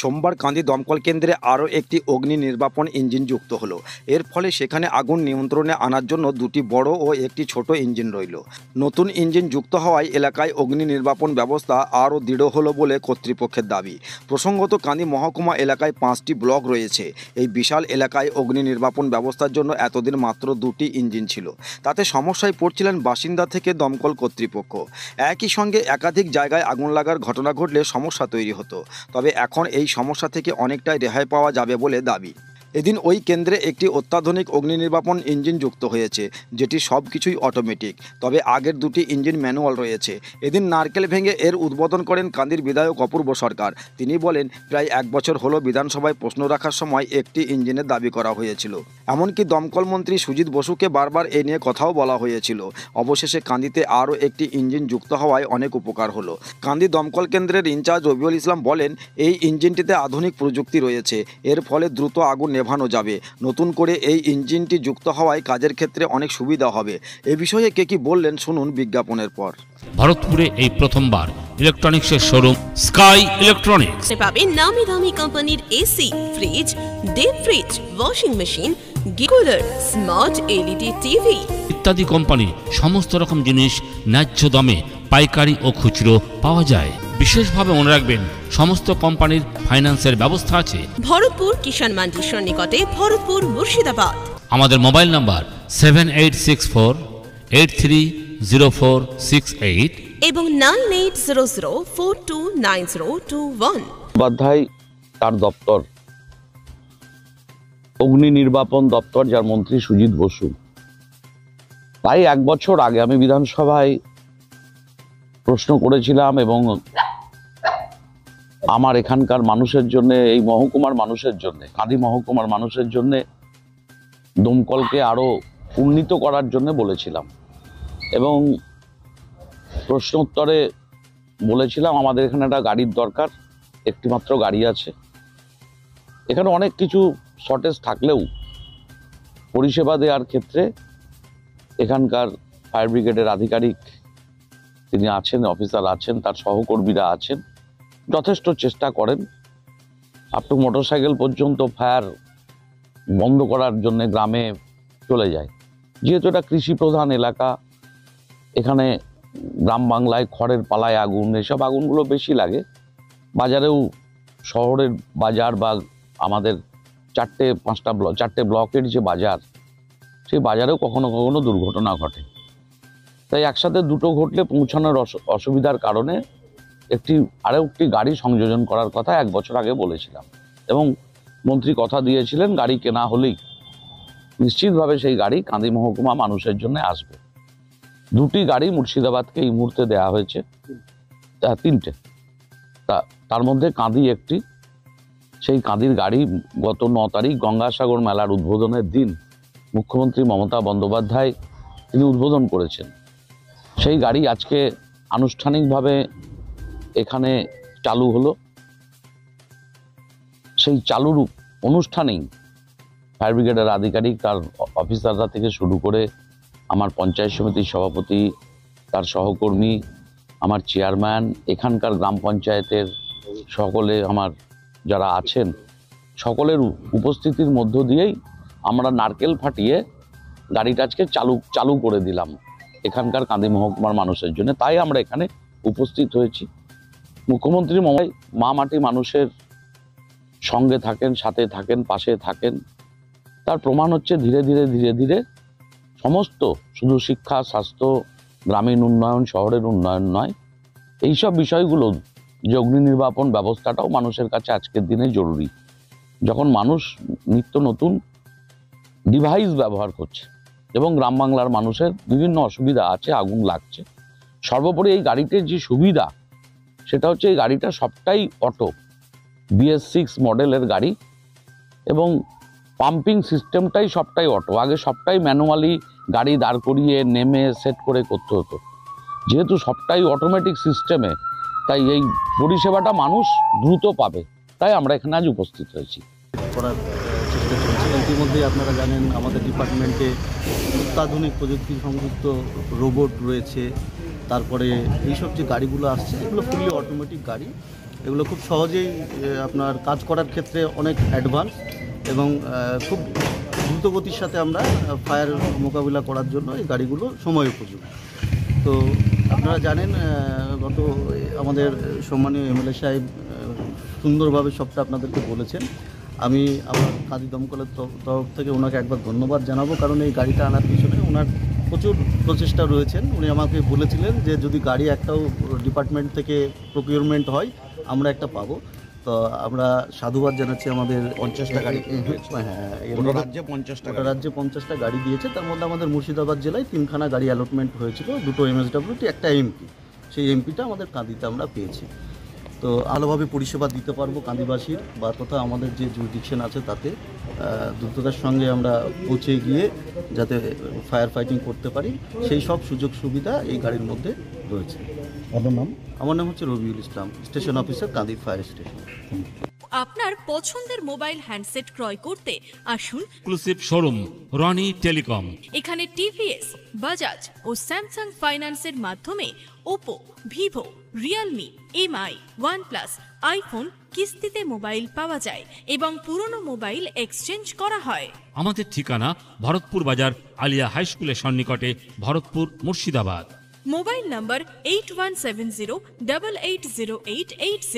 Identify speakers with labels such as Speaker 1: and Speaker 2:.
Speaker 1: সোমবার কান্দি দমকল কেন্দ্রে আরও একটি অগ্নি নির্বাপন ইঞ্জিন যুক্ত হলো। এর ফলে সেখানে আগুন নিয়ন্ত্রণে আনার জন্য দুটি বড় ও একটি ছোট ইঞ্জিন রইল। নতুন ইঞ্জিন যুক্ত হওয়ায় এলাকায় অগ্নি নির্বাপন ব্যবস্থা আরও দৃঢ় হলো বলে কর্তৃপক্ষের দাবি। প্রসঙ্গত, কান্দি মহকুমা এলাকায় 5টি ব্লক রয়েছে। এই বিশাল এলাকায় অগ্নি নির্বাপন ব্যবস্থার জন্য এতদিন মাত্র 2টি ইঞ্জিন ছিল। তাতে সমস্যায় পড়ছিলেন বাসিন্দা থেকে দমকল কর্তৃপক্ষ। একই সঙ্গে একাধিক জায়গায় আগুন লাগার ঘটনা ঘটলে সমস্যা তৈরি হতো। তবে এখন এই সমস্যা থেকে অনেকটাই রেহাই পাওয়া যাবে বলে দাবি। এদিন ওই কেন্দ্রে একটি অত্যাধুনিক অগ্নি নির্বাপন ইঞ্জিন যুক্ত হয়েছে, যেটি সব কিছুই অটোমেটিক। তবে আগের দুটি ইঞ্জিন ম্যানুয়াল রয়েছে। এদিন নারকেল ভেঙে এর উদ্বোধন করেন কান্দির বিধায়ক অপূর্ব সরকার। তিনি বলেন, প্রায় 1 বছর হলো বিধানসভায় প্রশ্ন রাখার সময় একটি ইঞ্জিনের দাবি করা হয়েছিল। এমনকি দমকল মন্ত্রী সুজিত বসুকে বারবার এ নিয়ে কথাও বলা হয়েছিল। অবশেষে কান্দিতে আরও একটি ইঞ্জিন যুক্ত হওয়ায় অনেক উপকার হলো। কান্দি দমকল কেন্দ্রের ইনচার্জ রবিউল ইসলাম বলেন, এই ইঞ্জিনটিতে আধুনিক প্রযুক্তি রয়েছে। এর ফলে দ্রুত আগুন নেভানো যাবে। নতুন করে এই ইঞ্জিনটি যুক্ত হওয়ায় কাজের ক্ষেত্রে অনেক সুবিধা হবে। এ বিষয়ে কে কি বললেন শুনুন বিজ্ঞাপনের পর।
Speaker 2: ভারতপুরে এই প্রথমবার ইলেকট্রনিক্সের শোরুম স্কাই ইলেকট্রনিক্স
Speaker 3: পাবেন নামি দামি কোম্পানির AC, fridge, deep fridge, washing machine, গিকুলার, স্মার্ট এলইডি টিভি
Speaker 2: ইত্যাদি কোম্পানির সমস্ত রকম জিনিস ন্যায্য দামে পাইকারি ও খুচরো পাওয়া যায়। বিশেষভাবে মনে রাখবেন, সমস্ত কোম্পানির ফাইন্যান্সের ব্যবস্থা আছে।
Speaker 3: ভরতপুর কিষাণ মান্ডির সন্নিকটে, ভরতপুর, মুর্শিদাবাদ।
Speaker 2: আমাদের মোবাইল নাম্বার 7864830468
Speaker 3: এবং 9800429021।
Speaker 4: উপাধ্যায় তার দপ্তর, অগ্নি নির্বাপন দপ্তর, যার মন্ত্রী সুজিত বসু। তাই 1 বছর আগে আমি বিধানসভায় প্রশ্ন করেছিলাম এবং আমার এখানকার মানুষের জন্য, এই মহকুমার মানুষের জন্য, কাঁদি মহকুমার মানুষের জন্য দমকলকে আরো উন্নীত করার জন্য বলেছিলাম। এবং প্রশ্ন উত্তরে বলেছিলাম, আমাদের এখানে একটা গাড়ির দরকার, একটি মাত্র গাড়ি আছে। এখানে অনেক কিছু শর্টেজ থাকলেও পরিষেবা দেওয়ার ক্ষেত্রে এখানকার ফায়ার ব্রিগেডের আধিকারিক তিনি আছেন, অফিসার আছেন, তার সহকর্মীরা আছেন, যথেষ্ট চেষ্টা করেন। আপ টু মোটরসাইকেল পর্যন্ত ফায়ার বন্ধ করার জন্য গ্রামে চলে যায়। যেহেতু এটা কৃষি প্রধান এলাকা, এখানে গ্রাম বাংলায় খড়ের পালায় আগুন, এসব আগুনগুলো বেশি লাগে। বাজারেও, শহরের বাজার বা আমাদের 4টে ব্লকের যে বাজার, সেই বাজারেও কখনো কখনো দুর্ঘটনা ঘটে। তাই একসাথে দুটো ঘটলে পৌঁছানোর অসুবিধার কারণে আরও একটি গাড়ি সংযোজন করার কথা 1 বছর আগে বলেছিলাম। এবং মন্ত্রী কথা দিয়েছিলেন, গাড়ি কেনা হলেই নিশ্চিতভাবে সেই গাড়ি কাঁদি মহকুমা মানুষের জন্য আসবে। 2টি গাড়ি মুর্শিদাবাদকে এই মুহূর্তে দেওয়া হয়েছে, 3টে। তার মধ্যে কাঁদি একটি। সেই কাঁদির গাড়ি গত 9 তারিখ গঙ্গাসাগর মেলার উদ্বোধনের দিন মুখ্যমন্ত্রী মমতা বন্দ্যোপাধ্যায় তিনি উদ্বোধন করেছেন। সেই গাড়ি আজকে আনুষ্ঠানিকভাবে এখানে চালু হলো। সেই চালুর অনুষ্ঠানেই ফায়ার ব্রিগেডের আধিকারিক, তার অফিসাররা থেকে শুরু করে আমার পঞ্চায়েত সমিতির সভাপতি, তার সহকর্মী, আমার চেয়ারম্যান, এখানকার গ্রাম পঞ্চায়েতের সকলে, আমার যারা আছেন সকলের উপস্থিতির মধ্য দিয়েই আমরা নারকেল ফাটিয়ে গাড়িটা আজকে চালু করে দিলাম এখানকার কাঁদি মহকুমার মানুষের জন্য। তাই আমরা এখানে উপস্থিত হয়েছি। মুখ্যমন্ত্রী মা মাটি মানুষের সঙ্গে থাকেন, সাথে থাকেন, পাশে থাকেন। তার প্রমাণ হচ্ছে ধীরে ধীরে সমস্ত, শুধু শিক্ষা, স্বাস্থ্য, গ্রামীণ উন্নয়ন, শহরের উন্নয়ন নয়, এইসব বিষয়গুলো, যে অগ্নি নির্বাপন ব্যবস্থাটাও মানুষের কাছে আজকের দিনে জরুরি। যখন মানুষ নিত্য নতুন ডিভাইস ব্যবহার করছে এবং গ্রাম বাংলার মানুষের বিভিন্ন অসুবিধা আছে, আগুন লাগছে, সর্বোপরি এই গাড়িটির যে সুবিধা সেটা হচ্ছে এই গাড়িটা সবটাই অটো, BS6 মডেলের গাড়ি এবং পাম্পিং সিস্টেমটাই সবটাই অটো। আগে সবটাই ম্যানুয়ালি গাড়ি দাঁড় করিয়ে নেমে সেট করে করতে হতো। যেহেতু সবটাই অটোমেটিক সিস্টেমে, তাই এই পরিষেবাটা মানুষ দ্রুত পাবে। তাই আমরা এখানে আজ উপস্থিত হয়েছি।
Speaker 5: করার চেষ্টা চলছে। ইতিমধ্যেই আপনারা জানেন, আমাদের ডিপার্টমেন্টে অত্যাধুনিক প্রযুক্তি সংযুক্ত রোবট রয়েছে। তারপরে এইসব যে গাড়িগুলো আসছে, এগুলো ফুললি অটোমেটিক গাড়ি। এগুলো খুব সহজেই আপনার কাজ করার ক্ষেত্রে অনেক অ্যাডভান্স এবং খুব দ্রুতগতির সাথে আমরা ফায়ার মোকাবিলা করার জন্য এই গাড়িগুলো সময় উপযোগী। তো আপনারা জানেন গত আমাদের সম্মানীয় এমএলএ সাহেব সুন্দরভাবে সবটা আপনাদেরকে বলেছেন। আমি আমার কাজী দমকলের তরফ থেকে ওনাকে একবার ধন্যবাদ জানাবো, কারণ এই গাড়িটা আনার পিছনে ওনার প্রচুর প্রচেষ্টা রয়েছেন। উনি আমাকে বলেছিলেন যে যদি গাড়ি একটাও ডিপার্টমেন্ট থেকে প্রকিউরমেন্ট হয় আমরা একটা পাবো। তো আমরা সাধুবাদ জানাচ্ছি আমাদের
Speaker 1: 50টা গাড়ি।
Speaker 5: হ্যাঁ,
Speaker 1: গোটা রাজ্যে 50টা
Speaker 5: গোটা রাজ্যে 50টা গাড়ি দিয়েছে। তার মধ্যে আমাদের মুর্শিদাবাদ জেলায় 3খানা গাড়ি অ্যালটমেন্ট হয়েছিল, 2টো MSWT, একটা এমপি। সেই এমপিটা আমাদের কাঁদিতে আমরা পেয়েছি। তো ভালোভাবে পরিষেবা দিতে পারবো কাঁদিবাসীর বা তথা আমাদের যে জুরিডিকশন আছে তাতে দ্রুততার সঙ্গে আমরা পৌঁছে গিয়ে যাতে ফায়ার ফাইটিং করতে পারি সেই সব সুযোগ সুবিধা এই গাড়ির মধ্যে রয়েছে।
Speaker 1: আপনার নাম?
Speaker 5: আমার নাম হচ্ছে রবিউল ইসলাম, স্টেশন অফিসার কাঁদি ফায়ার স্টেশন।
Speaker 6: আপনার পছন্দের মোবাইল হ্যান্ডসেট ক্রয় করতে আসুন
Speaker 2: এক্সক্লুসিভ শোরুম রনি টেলিকম।
Speaker 6: এখানে টিভিএস, বাজাজ ও স্যামসাং ফাইন্যান্সের মাধ্যমে Oppo, Vivo, Realme, MI, OnePlus, iPhone কিস্তিতে মোবাইল পাওয়া যায় এবং পুরনো মোবাইল এক্সচেঞ্জ করা হয়।
Speaker 2: আমাদের ঠিকানা ভরতপুর বাজার আলিয়া হাই স্কুলের সন্নিকটে, ভরতপুর, মুর্শিদাবাদ।
Speaker 6: মোবাইল নম্বর 8170880880।